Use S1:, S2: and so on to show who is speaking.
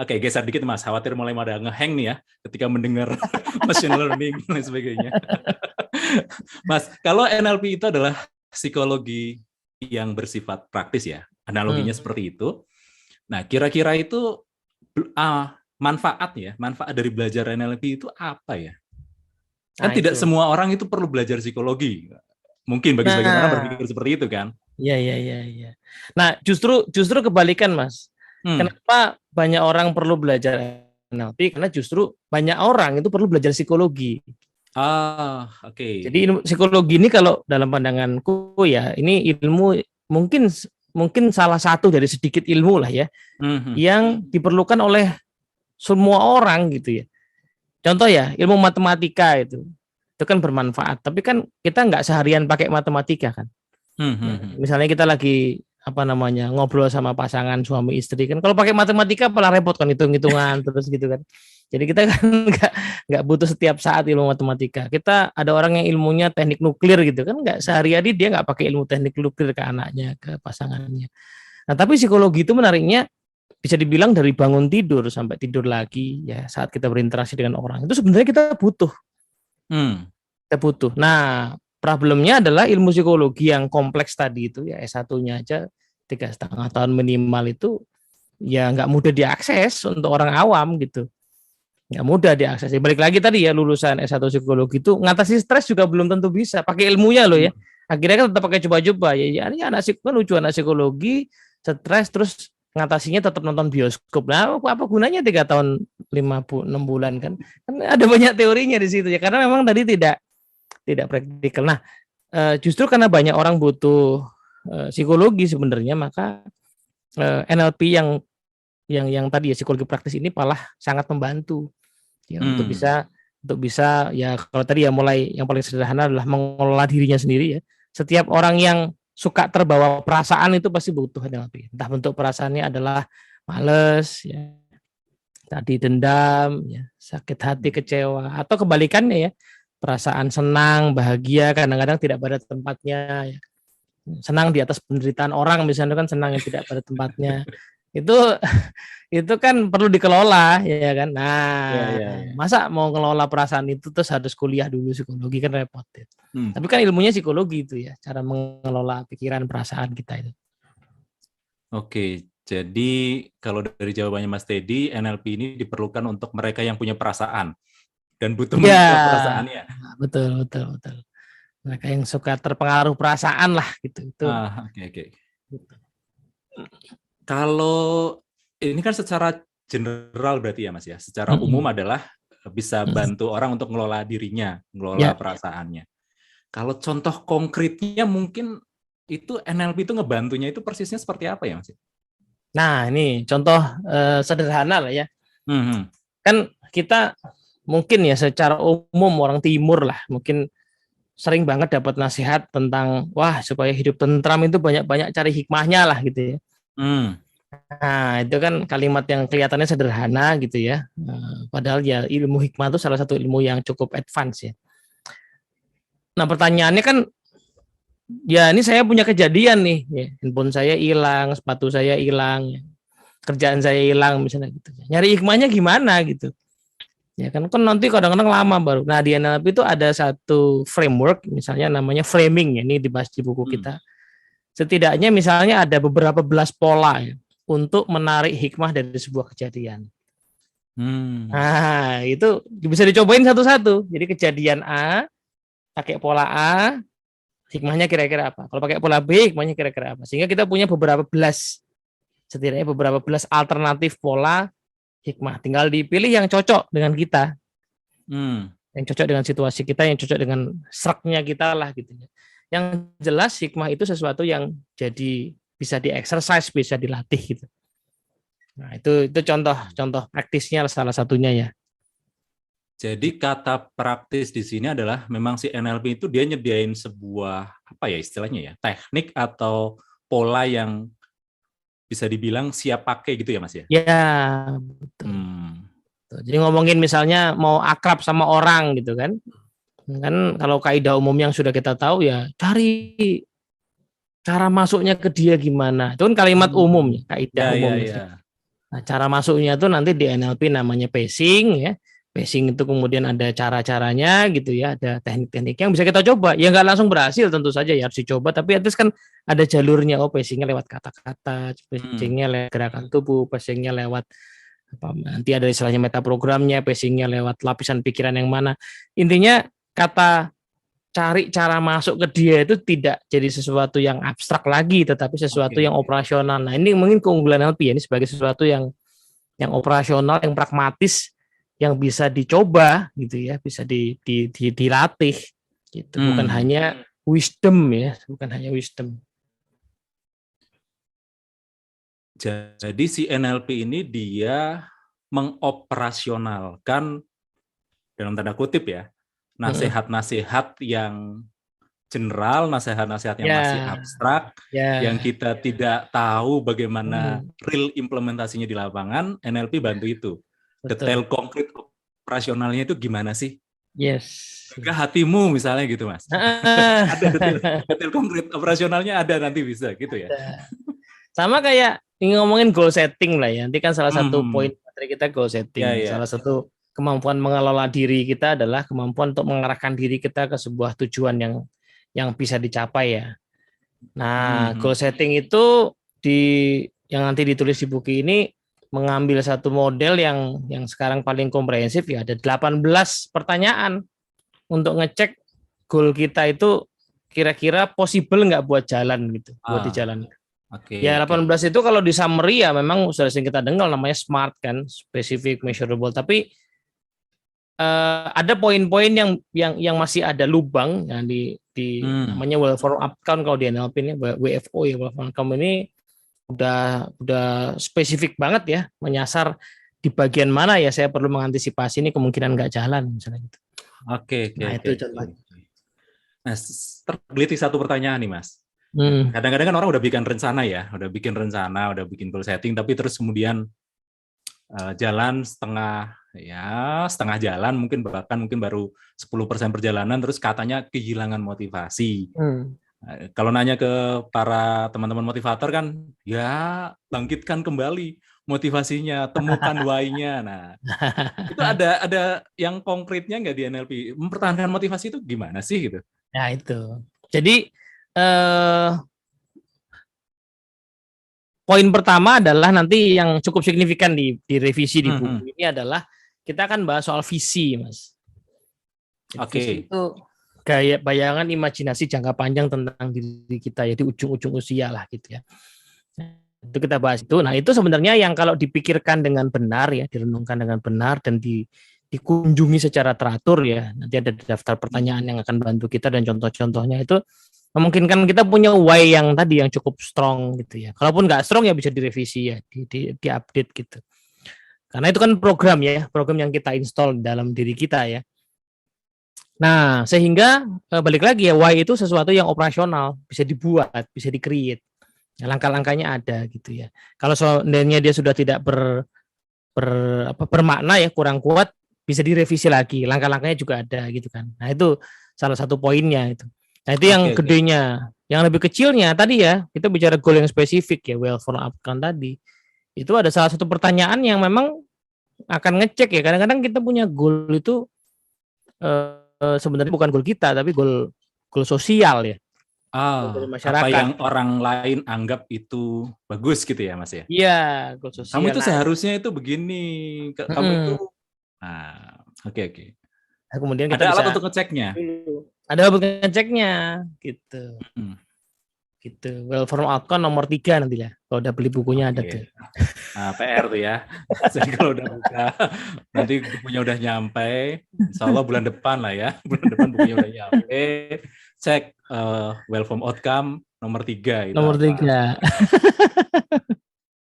S1: Oke, geser dikit Mas. Khawatir mulai pada ngehang nih ya ketika mendengar machine learning dan lain sebagainya. Mas, kalau NLP itu adalah psikologi yang bersifat praktis ya, analoginya seperti itu. Nah, kira-kira itu manfaat dari belajar NLP itu apa ya? Kan
S2: Nah,
S1: tidak
S2: itu.
S1: semua orang itu perlu belajar psikologi. Mungkin bagi sebagian orang berpikir seperti itu kan?
S2: Iya. Nah, justru kebalikan, Mas. Kenapa banyak orang perlu belajar NLP? Karena justru banyak orang itu perlu belajar psikologi.
S1: Oke.
S2: Jadi psikologi ini kalau dalam pandanganku ya, ini ilmu mungkin salah satu dari sedikit ilmu lah ya, yang diperlukan oleh semua orang gitu ya. Contoh ya, ilmu matematika itu kan bermanfaat. Tapi kan kita nggak seharian pakai matematika kan. Misalnya kita lagi ngobrol sama pasangan suami istri kan, kalau pakai matematika malah repot kan, hitung-hitungan terus gitu kan. Jadi kita kan nggak butuh setiap saat ilmu matematika. Kita ada orang yang ilmunya teknik nuklir gitu kan, nggak sehari-hari dia nggak pakai ilmu teknik nuklir ke anaknya, ke pasangannya. Nah, tapi psikologi itu menariknya bisa dibilang dari bangun tidur sampai tidur lagi ya, saat kita berinteraksi dengan orang itu sebenarnya kita butuh. Nah, problemnya adalah ilmu psikologi yang kompleks tadi itu ya, S1-nya aja 3,5 tahun minimal itu ya nggak mudah diakses untuk orang awam gitu. Nggak mudah diakses. Balik lagi tadi ya, lulusan S1 psikologi itu ngatasi stres juga belum tentu bisa. Pakai ilmunya loh ya. Akhirnya kan tetap pakai coba-coba. Ya ini anak psikologi, stres terus ngatasinya tetap nonton bioskop. Nah, apa gunanya 3 tahun 6 bulan kan? Kan ada banyak teorinya di situ ya. Karena memang tadi tidak praktikal. Nah, justru karena banyak orang butuh psikologi sebenarnya, maka NLP yang tadi ya, psikologi praktis ini malah sangat membantu ya, untuk bisa ya, kalau tadi ya mulai yang paling sederhana adalah mengelola dirinya sendiri ya. Setiap orang yang suka terbawa perasaan itu pasti butuh NLP. Entah bentuk perasaannya adalah males ya, tadi dendam ya, sakit hati, kecewa, atau kebalikannya ya, perasaan senang, bahagia kadang-kadang tidak pada tempatnya ya. Senang di atas penderitaan orang misalnya kan, senang yang tidak pada tempatnya. Itu kan perlu dikelola ya kan. Nah, masa mau ngelola perasaan itu terus harus kuliah dulu psikologi, kan repot ya. Tapi kan ilmunya psikologi itu ya, cara mengelola pikiran perasaan kita itu.
S1: Oke, jadi kalau dari jawabannya Mas Teddy, NLP ini diperlukan untuk mereka yang punya perasaan dan butuh mengelola perasaannya.
S2: Betul. Mereka yang suka terpengaruh perasaan lah gitu.
S1: Oke. Kalau ini kan secara general berarti ya Mas ya, secara umum adalah bisa bantu orang untuk ngelola dirinya, ngelola perasaannya. Kalau contoh konkretnya mungkin itu NLP itu ngebantunya itu persisnya seperti apa ya Mas?
S2: Nah, ini contoh sederhana lah ya. Kan kita mungkin ya secara umum orang timur lah mungkin sering banget dapat nasihat tentang supaya hidup tentram itu banyak-banyak cari hikmahnya lah gitu ya. Nah, itu kan kalimat yang kelihatannya sederhana gitu ya. Padahal ya ilmu hikmah itu salah satu ilmu yang cukup advance ya. Nah, pertanyaannya kan ya, ini saya punya kejadian nih ya, handphone saya hilang, sepatu saya hilang ya, kerjaan saya hilang misalnya gitu. Nyari hikmahnya gimana gitu. Ya kan nanti kadang-kadang lama baru. Nah, di NLP itu ada satu framework misalnya namanya framing ya, ini dibahas di buku kita. Setidaknya misalnya ada beberapa belas pola ya, untuk menarik hikmah dari sebuah kejadian. Nah, itu bisa dicobain satu-satu. Jadi kejadian A, pakai pola A, hikmahnya kira-kira apa? Kalau pakai pola B, hikmahnya kira-kira apa? Sehingga kita punya setidaknya beberapa belas alternatif pola hikmah. Tinggal dipilih yang cocok dengan kita, yang cocok dengan situasi kita, yang cocok dengan seraknya kita lah gitu. Yang jelas hikmah itu sesuatu yang jadi bisa di-exercise, bisa dilatih gitu. Nah, itu contoh praktisnya salah satunya ya.
S1: Jadi kata praktis di sini adalah memang si NLP itu dia nyediain sebuah istilahnya ya, teknik atau pola yang bisa dibilang siap pakai gitu ya Mas ya?
S2: Ya, betul. Jadi ngomongin misalnya mau akrab sama orang gitu kan kalau kaidah umum yang sudah kita tahu ya, cari cara masuknya ke dia gimana. Itu kan kalimat umum ya, kaidah umum. Nah, cara masuknya itu nanti di NLP namanya pacing ya. Pacing itu kemudian ada cara-caranya gitu ya, ada teknik-teknik yang bisa kita coba. Ya nggak langsung berhasil tentu saja ya harus dicoba, tapi at least kan ada jalurnya. Oh, pacingnya lewat kata-kata, pacingnya lewat gerakan tubuh, pacingnya lewat apa, nanti ada istilahnya metaprogramnya, pacingnya lewat lapisan pikiran yang mana. Intinya kata cari cara masuk ke dia itu tidak jadi sesuatu yang abstrak lagi, tetapi sesuatu yang operasional. Nah, ini mungkin keunggulan NLP ya, ini sebagai sesuatu yang operasional, yang pragmatis, yang bisa dicoba gitu ya, bisa dilatih gitu. Bukan hanya wisdom ya, bukan hanya wisdom.
S1: Jadi si NLP ini dia mengoperasionalkan dalam tanda kutip ya, nasihat-nasihat yang general, nasihat-nasihat yang masih abstrak, yang kita tidak tahu bagaimana real implementasinya di lapangan. NLP bantu itu. Detail konkret operasionalnya itu gimana sih?
S2: Yes.
S1: Enggak hatimu misalnya gitu, Mas. Ada detail konkret operasionalnya, ada, nanti bisa gitu ya.
S2: Sama kayak ngomongin goal setting lah ya. Nanti kan salah satu poin materi kita goal setting. Salah satu kemampuan mengelola diri kita adalah kemampuan untuk mengarahkan diri kita ke sebuah tujuan yang bisa dicapai ya. Nah, goal setting itu yang nanti ditulis di buku ini mengambil satu model yang sekarang paling komprehensif ya, ada 18 pertanyaan untuk ngecek goal kita itu kira-kira possible nggak buat jalan gitu, buat dijalankan. Ya 18 itu kalau di summary ya memang sudah sering kita dengar namanya SMART kan, specific, measurable, tapi ada poin-poin yang masih ada lubang yang di namanya well formed outcome kalau di NLP ini, WFO ya, well formed outcome ini udah spesifik banget ya, menyasar di bagian mana ya saya perlu mengantisipasi ini kemungkinan nggak jalan misalnya gitu. Itu contohnya.
S1: Nah, tergelitik satu pertanyaan nih, Mas. Kadang-kadang kan orang udah bikin rencana ya, udah bikin goal setting, tapi terus kemudian jalan setengah jalan, mungkin baru 10% perjalanan, terus katanya kehilangan motivasi. Kalau nanya ke para teman-teman motivator kan, ya bangkitkan kembali motivasinya, temukan why-nya. Nah, itu ada yang konkretnya nggak di NLP? Mempertahankan motivasi itu gimana sih gitu?
S2: Nah itu, jadi poin pertama adalah nanti yang cukup signifikan di revisi di buku ini adalah kita akan bahas soal visi, Mas. Visi itu gaya bayangan imajinasi jangka panjang tentang diri kita ya di ujung-ujung usia lah gitu ya. Itu kita bahas itu. Nah, itu sebenarnya yang kalau dipikirkan dengan benar ya, direnungkan dengan benar dan dikunjungi secara teratur ya. Nanti ada daftar pertanyaan yang akan bantu kita dan contoh-contohnya itu memungkinkan kita punya why yang tadi yang cukup strong gitu ya. Kalaupun nggak strong ya bisa direvisi ya, di-update gitu. Karena itu kan program yang kita install dalam diri kita ya. Nah, sehingga balik lagi ya, why itu sesuatu yang operasional, bisa dibuat, bisa di-create. Ya, langkah-langkahnya ada gitu ya. Kalau seandainya dia sudah tidak bermakna ya, kurang kuat, bisa direvisi lagi. Langkah-langkahnya juga ada gitu kan. Nah, itu salah satu poinnya itu. Nah, itu yang gedenya. Yang lebih kecilnya tadi ya, kita bicara goal yang spesifik ya, well formed outcome tadi. Itu ada salah satu pertanyaan yang memang akan ngecek ya. Kadang-kadang kita punya goal itu sebenarnya bukan goal kita, tapi goal sosial ya.
S1: Dari masyarakat. Apa yang orang lain anggap itu bagus gitu ya, Mas ya?
S2: Iya, goal sosial.
S1: Kamu itu seharusnya itu begini, kamu itu. Oke.
S2: Nah, kemudian kita
S1: ada alat untuk ngeceknya.
S2: Ada alat untuk ngeceknya, gitu. Gitu. Well formed outcome nomor 3 nanti ya. Kalau udah beli bukunya ada tuh.
S1: Nah, PR tuh ya. Jadi kalau udah buka, nanti bukunya udah nyampe. Insya Allah bulan depan lah ya. Bulan depan bukunya udah nyampe. Cek well formed outcome nomor 3.
S2: Nomor 3.